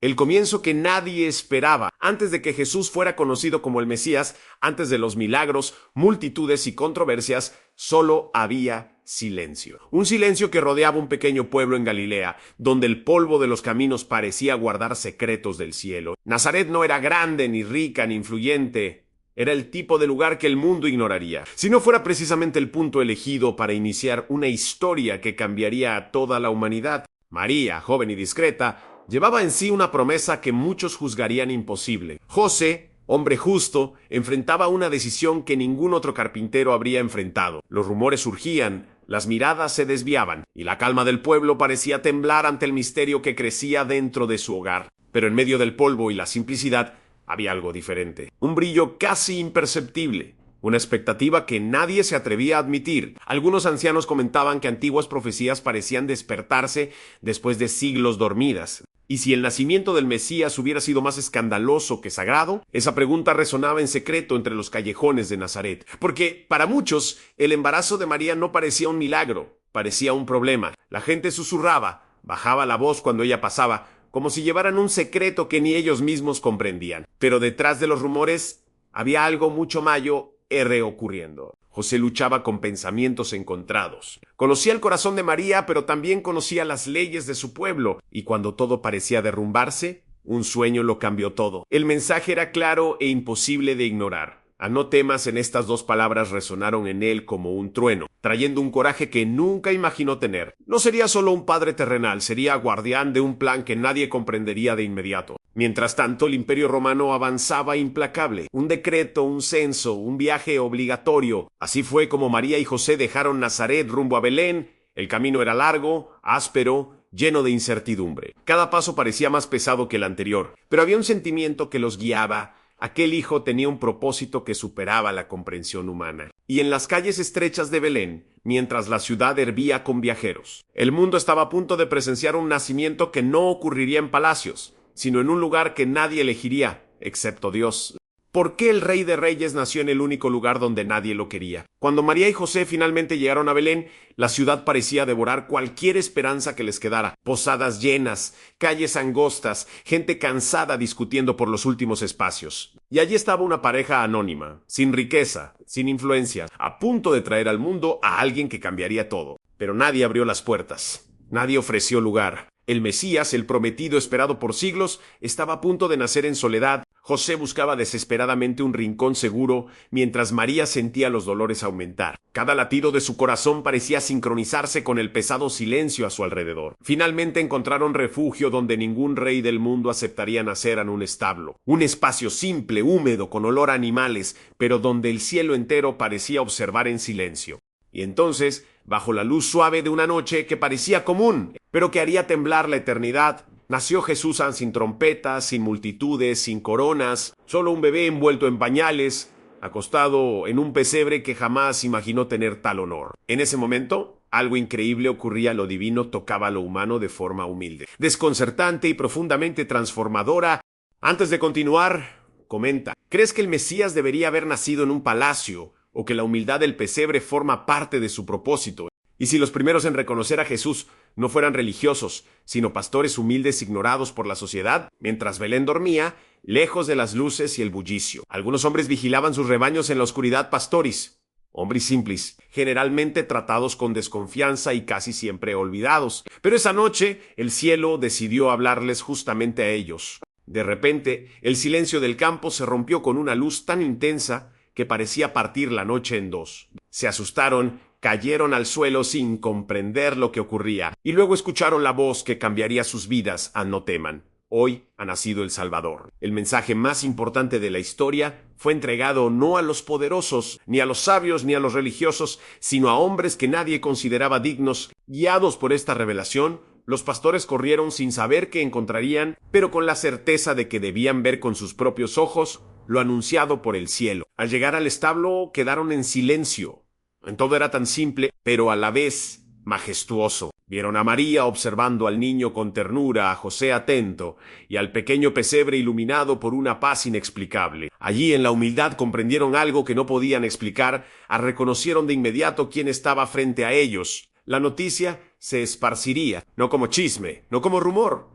El comienzo que nadie esperaba. Antes de que Jesús fuera conocido como el Mesías, antes de los milagros, multitudes y controversias, solo había silencio. Un silencio que rodeaba un pequeño pueblo en Galilea, donde el polvo de los caminos parecía guardar secretos del cielo. Nazaret no era grande, ni rica, ni influyente. Era el tipo de lugar que el mundo ignoraría, si no fuera precisamente el punto elegido para iniciar una historia que cambiaría a toda la humanidad. María, joven y discreta, llevaba en sí una promesa que muchos juzgarían imposible. José, hombre justo, enfrentaba una decisión que ningún otro carpintero habría enfrentado. Los rumores surgían, las miradas se desviaban, y la calma del pueblo parecía temblar ante el misterio que crecía dentro de su hogar. Pero en medio del polvo y la simplicidad había algo diferente. Un brillo casi imperceptible. Una expectativa que nadie se atrevía a admitir. Algunos ancianos comentaban que antiguas profecías parecían despertarse después de siglos dormidas. ¿Y si el nacimiento del Mesías hubiera sido más escandaloso que sagrado? Esa pregunta resonaba en secreto entre los callejones de Nazaret. Porque, para muchos, el embarazo de María no parecía un milagro, parecía un problema. La gente susurraba, bajaba la voz cuando ella pasaba, como si llevaran un secreto que ni ellos mismos comprendían. Pero detrás de los rumores había algo mucho mayor ocurriendo. José luchaba con pensamientos encontrados. Conocía el corazón de María, pero también conocía las leyes de su pueblo, y cuando todo parecía derrumbarse, un sueño lo cambió todo. El mensaje era claro e imposible de ignorar. A no temas, en estas dos palabras resonaron en él como un trueno, trayendo un coraje que nunca imaginó tener. No sería solo un padre terrenal, sería guardián de un plan que nadie comprendería de inmediato. Mientras tanto, el Imperio Romano avanzaba implacable. Un decreto, un censo, un viaje obligatorio. Así fue como María y José dejaron Nazaret rumbo a Belén. El camino era largo, áspero, lleno de incertidumbre. Cada paso parecía más pesado que el anterior, pero había un sentimiento que los guiaba. Aquel hijo tenía un propósito que superaba la comprensión humana. Y en las calles estrechas de Belén, mientras la ciudad hervía con viajeros, el mundo estaba a punto de presenciar un nacimiento que no ocurriría en palacios, sino en un lugar que nadie elegiría, excepto Dios. ¿Por qué el Rey de Reyes nació en el único lugar donde nadie lo quería? Cuando María y José finalmente llegaron a Belén, la ciudad parecía devorar cualquier esperanza que les quedara. Posadas llenas, calles angostas, gente cansada discutiendo por los últimos espacios. Y allí estaba una pareja anónima, sin riqueza, sin influencia, a punto de traer al mundo a alguien que cambiaría todo. Pero nadie abrió las puertas. Nadie ofreció lugar. El Mesías, el prometido esperado por siglos, estaba a punto de nacer en soledad. José buscaba desesperadamente un rincón seguro, mientras María sentía los dolores aumentar. Cada latido de su corazón parecía sincronizarse con el pesado silencio a su alrededor. Finalmente encontraron refugio donde ningún rey del mundo aceptaría nacer en un establo. Un espacio simple, húmedo, con olor a animales, pero donde el cielo entero parecía observar en silencio. Y entonces, bajo la luz suave de una noche que parecía común, pero que haría temblar la eternidad, nació Jesús sin trompetas, sin multitudes, sin coronas, solo un bebé envuelto en pañales, acostado en un pesebre que jamás imaginó tener tal honor. En ese momento, algo increíble ocurría. Lo divino tocaba a lo humano de forma humilde, desconcertante y profundamente transformadora. Antes de continuar, comenta: ¿crees que el Mesías debería haber nacido en un palacio, o que la humildad del pesebre forma parte de su propósito? Y si los primeros en reconocer a Jesús no fueran religiosos, sino pastores humildes ignorados por la sociedad, mientras Belén dormía, lejos de las luces y el bullicio. Algunos hombres vigilaban sus rebaños en la oscuridad pastoris, hombres simples, generalmente tratados con desconfianza y casi siempre olvidados. Pero esa noche el cielo decidió hablarles justamente a ellos. De repente, el silencio del campo se rompió con una luz tan intensa que parecía partir la noche en dos. Se asustaron, cayeron al suelo sin comprender lo que ocurría, y luego escucharon la voz que cambiaría sus vidas a no teman. Hoy ha nacido el Salvador. El mensaje más importante de la historia fue entregado no a los poderosos, ni a los sabios, ni a los religiosos, sino a hombres que nadie consideraba dignos. Guiados por esta revelación, los pastores corrieron sin saber qué encontrarían, pero con la certeza de que debían ver con sus propios ojos lo anunciado por el cielo. Al llegar al establo quedaron en silencio. En todo era tan simple, pero a la vez majestuoso. Vieron a María observando al niño con ternura, a José atento, y al pequeño pesebre iluminado por una paz inexplicable. Allí en la humildad comprendieron algo que no podían explicar, reconocieron de inmediato quién estaba frente a ellos. La noticia se esparciría, no como chisme, no como rumor,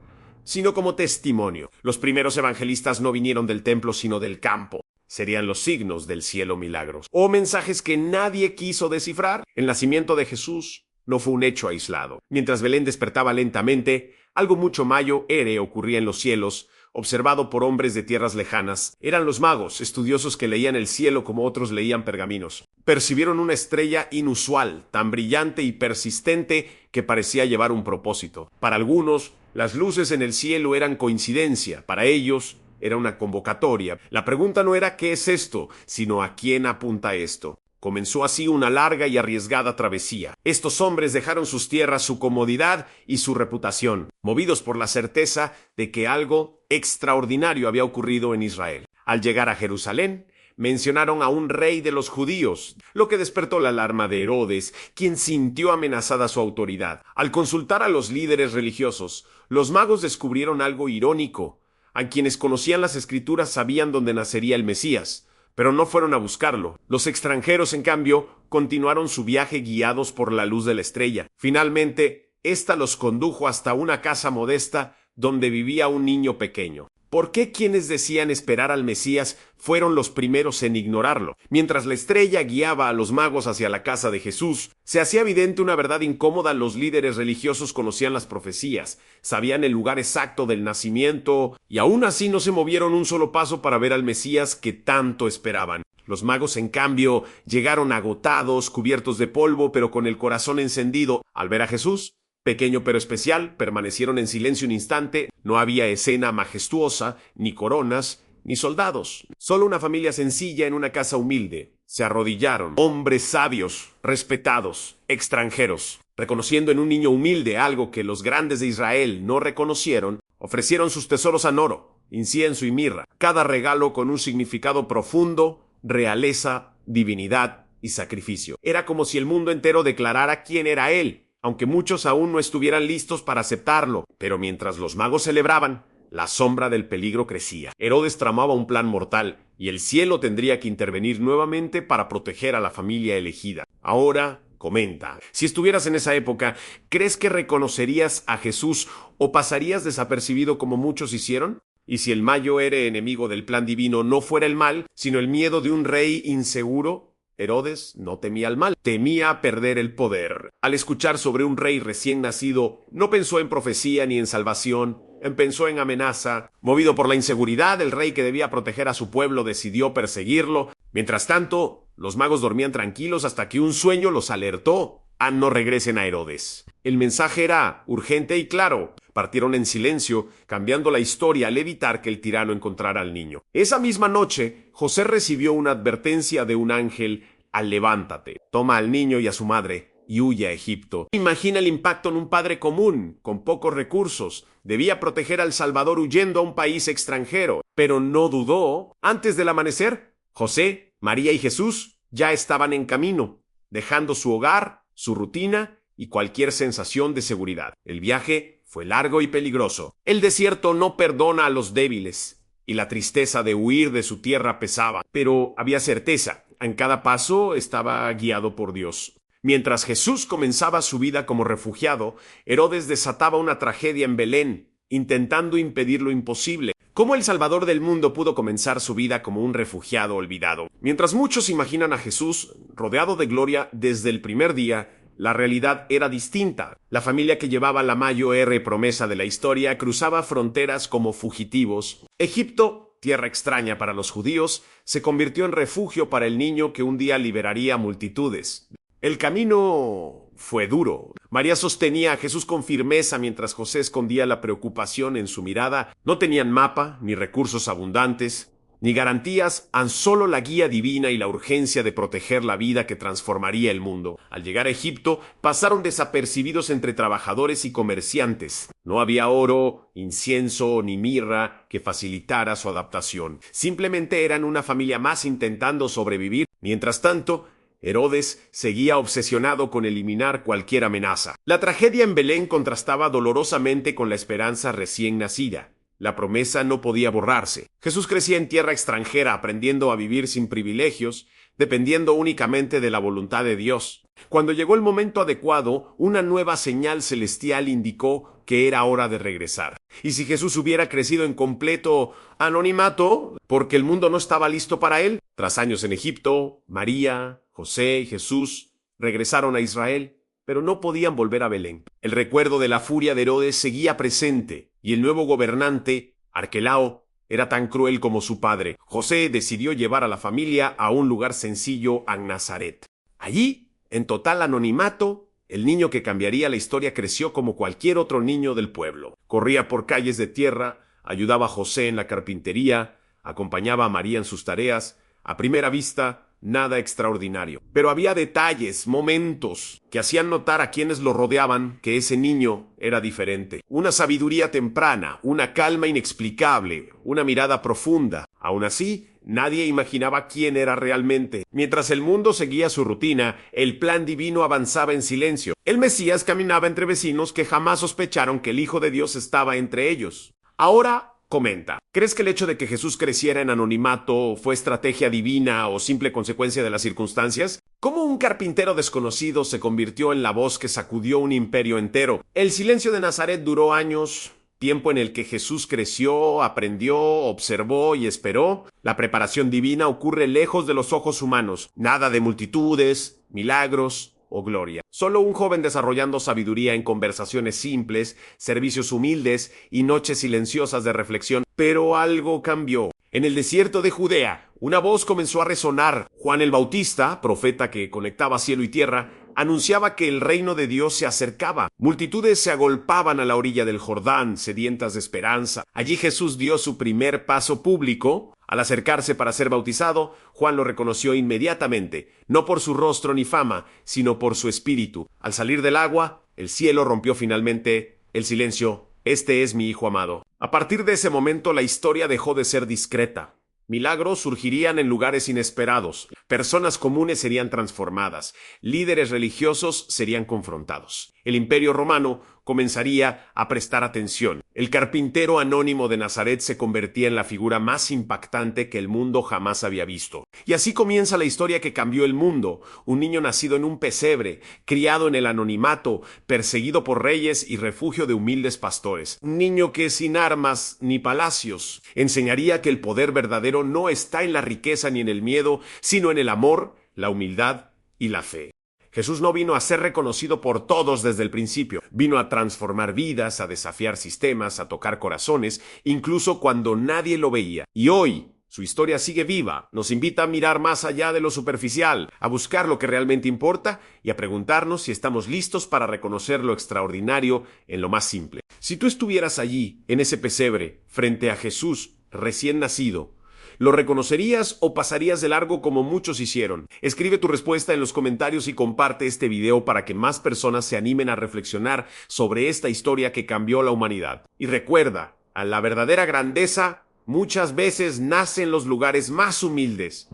sino como testimonio. Los primeros evangelistas no vinieron del templo, sino del campo. Serían los signos del cielo milagros, o mensajes que nadie quiso descifrar. El nacimiento de Jesús no fue un hecho aislado. Mientras Belén despertaba lentamente, algo mucho mayor ocurría en los cielos, observado por hombres de tierras lejanas. Eran los magos, estudiosos que leían el cielo como otros leían pergaminos. Percibieron una estrella inusual, tan brillante y persistente que parecía llevar un propósito. Para algunos, las luces en el cielo eran coincidencia. Para ellos, era una convocatoria. La pregunta no era ¿qué es esto?, sino ¿a quién apunta esto? Comenzó así una larga y arriesgada travesía. Estos hombres dejaron sus tierras, su comodidad y su reputación, movidos por la certeza de que algo extraordinario había ocurrido en Israel. Al llegar a Jerusalén, mencionaron a un rey de los judíos, lo que despertó la alarma de Herodes, quien sintió amenazada su autoridad. Al consultar a los líderes religiosos, los magos descubrieron algo irónico. A quienes conocían las escrituras sabían dónde nacería el Mesías, pero no fueron a buscarlo. Los extranjeros, en cambio, continuaron su viaje guiados por la luz de la estrella. Finalmente, ésta los condujo hasta una casa modesta donde vivía un niño pequeño. ¿Por qué quienes decían esperar al Mesías fueron los primeros en ignorarlo? Mientras la estrella guiaba a los magos hacia la casa de Jesús, se hacía evidente una verdad incómoda. Los líderes religiosos conocían las profecías, sabían el lugar exacto del nacimiento, y aún así no se movieron un solo paso para ver al Mesías que tanto esperaban. Los magos, en cambio, llegaron agotados, cubiertos de polvo, pero con el corazón encendido. Al ver a Jesús, pequeño pero especial, permanecieron en silencio un instante. No había escena majestuosa, ni coronas, ni soldados. Solo una familia sencilla en una casa humilde. Se arrodillaron, hombres sabios, respetados, extranjeros. Reconociendo en un niño humilde algo que los grandes de Israel no reconocieron, ofrecieron sus tesoros en oro, incienso y mirra, cada regalo con un significado profundo, realeza, divinidad y sacrificio. Era como si el mundo entero declarara quién era él, aunque muchos aún no estuvieran listos para aceptarlo. Pero mientras los magos celebraban, la sombra del peligro crecía. Herodes tramaba un plan mortal, y el cielo tendría que intervenir nuevamente para proteger a la familia elegida. Ahora, comenta, si estuvieras en esa época, ¿crees que reconocerías a Jesús o pasarías desapercibido como muchos hicieron? Y si el mayor enemigo del plan divino no fuera el mal, sino el miedo de un rey inseguro, Herodes no temía el mal, temía perder el poder. Al escuchar sobre un rey recién nacido, no pensó en profecía ni en salvación, pensó en amenaza. Movido por la inseguridad, el rey que debía proteger a su pueblo decidió perseguirlo. Mientras tanto, los magos dormían tranquilos hasta que un sueño los alertó. No regresen a Herodes. El mensaje era urgente y claro. Partieron en silencio, cambiando la historia al evitar que el tirano encontrara al niño. Esa misma noche, José recibió una advertencia de un ángel: levántate, toma al niño y a su madre y huye a Egipto. Imagina el impacto en un padre común, con pocos recursos. Debía proteger al Salvador huyendo a un país extranjero, pero no dudó. Antes del amanecer, José, María y Jesús ya estaban en camino, dejando su hogar, su rutina y cualquier sensación de seguridad. El viaje fue largo y peligroso. El desierto no perdona a los débiles, y la tristeza de huir de su tierra pesaba, pero había certeza. En cada paso estaba guiado por Dios. Mientras Jesús comenzaba su vida como refugiado, Herodes desataba una tragedia en Belén, intentando impedir lo imposible. ¿Cómo el Salvador del mundo pudo comenzar su vida como un refugiado olvidado? Mientras muchos imaginan a Jesús rodeado de gloria desde el primer día, la realidad era distinta. La familia que llevaba la mayor promesa de la historia cruzaba fronteras como fugitivos. Egipto, tierra extraña para los judíos, se convirtió en refugio para el niño que un día liberaría a multitudes. El camino fue duro. María sostenía a Jesús con firmeza mientras José escondía la preocupación en su mirada. No tenían mapa, ni recursos abundantes, ni garantías, solo la guía divina y la urgencia de proteger la vida que transformaría el mundo. Al llegar a Egipto, pasaron desapercibidos entre trabajadores y comerciantes. No había oro, incienso ni mirra que facilitara su adaptación. Simplemente eran una familia más intentando sobrevivir. Mientras tanto, Herodes seguía obsesionado con eliminar cualquier amenaza. La tragedia en Belén contrastaba dolorosamente con la esperanza recién nacida. La promesa no podía borrarse. Jesús crecía en tierra extranjera, aprendiendo a vivir sin privilegios, dependiendo únicamente de la voluntad de Dios. Cuando llegó el momento adecuado, una nueva señal celestial indicó que era hora de regresar. Y si Jesús hubiera crecido en completo anonimato, porque el mundo no estaba listo para él, tras años en Egipto, María, José y Jesús regresaron a Israel, pero no podían volver a Belén. El recuerdo de la furia de Herodes seguía presente, y el nuevo gobernante, Arquelao, era tan cruel como su padre. José decidió llevar a la familia a un lugar sencillo, a Nazaret. Allí, en total anonimato, el niño que cambiaría la historia creció como cualquier otro niño del pueblo. Corría por calles de tierra, ayudaba a José en la carpintería, acompañaba a María en sus tareas. A primera vista, nada extraordinario. Pero había detalles, momentos, que hacían notar a quienes lo rodeaban que ese niño era diferente. Una sabiduría temprana, una calma inexplicable, una mirada profunda. Aún así, nadie imaginaba quién era realmente. Mientras el mundo seguía su rutina, el plan divino avanzaba en silencio. El Mesías caminaba entre vecinos que jamás sospecharon que el Hijo de Dios estaba entre ellos. Ahora comenta, ¿crees que el hecho de que Jesús creciera en anonimato fue estrategia divina o simple consecuencia de las circunstancias? ¿Cómo un carpintero desconocido se convirtió en la voz que sacudió un imperio entero? El silencio de Nazaret duró años, tiempo en el que Jesús creció, aprendió, observó y esperó. La preparación divina ocurre lejos de los ojos humanos. Nada de multitudes, milagros o gloria. Solo un joven desarrollando sabiduría en conversaciones simples, servicios humildes y noches silenciosas de reflexión. Pero algo cambió. En el desierto de Judea, una voz comenzó a resonar. Juan el Bautista, profeta que conectaba cielo y tierra, anunciaba que el reino de Dios se acercaba. Multitudes se agolpaban a la orilla del Jordán, sedientas de esperanza. Allí Jesús dio su primer paso público. Al acercarse para ser bautizado, Juan lo reconoció inmediatamente, no por su rostro ni fama, sino por su espíritu. Al salir del agua, el cielo rompió finalmente el silencio. Este es mi Hijo amado. A partir de ese momento, la historia dejó de ser discreta. Milagros surgirían en lugares inesperados, personas comunes serían transformadas, líderes religiosos serían confrontados. El Imperio Romano comenzaría a prestar atención. El carpintero anónimo de Nazaret se convertía en la figura más impactante que el mundo jamás había visto. Y así comienza la historia que cambió el mundo. Un niño nacido en un pesebre, criado en el anonimato, perseguido por reyes y refugio de humildes pastores. Un niño que sin armas ni palacios enseñaría que el poder verdadero no está en la riqueza ni en el miedo, sino en el amor, la humildad y la fe. Jesús no vino a ser reconocido por todos desde el principio. Vino a transformar vidas, a desafiar sistemas, a tocar corazones, incluso cuando nadie lo veía. Y hoy, su historia sigue viva. Nos invita a mirar más allá de lo superficial, a buscar lo que realmente importa y a preguntarnos si estamos listos para reconocer lo extraordinario en lo más simple. Si tú estuvieras allí, en ese pesebre, frente a Jesús recién nacido, ¿lo reconocerías o pasarías de largo como muchos hicieron? Escribe tu respuesta en los comentarios y comparte este video para que más personas se animen a reflexionar sobre esta historia que cambió la humanidad. Y recuerda, a la verdadera grandeza muchas veces nace en los lugares más humildes.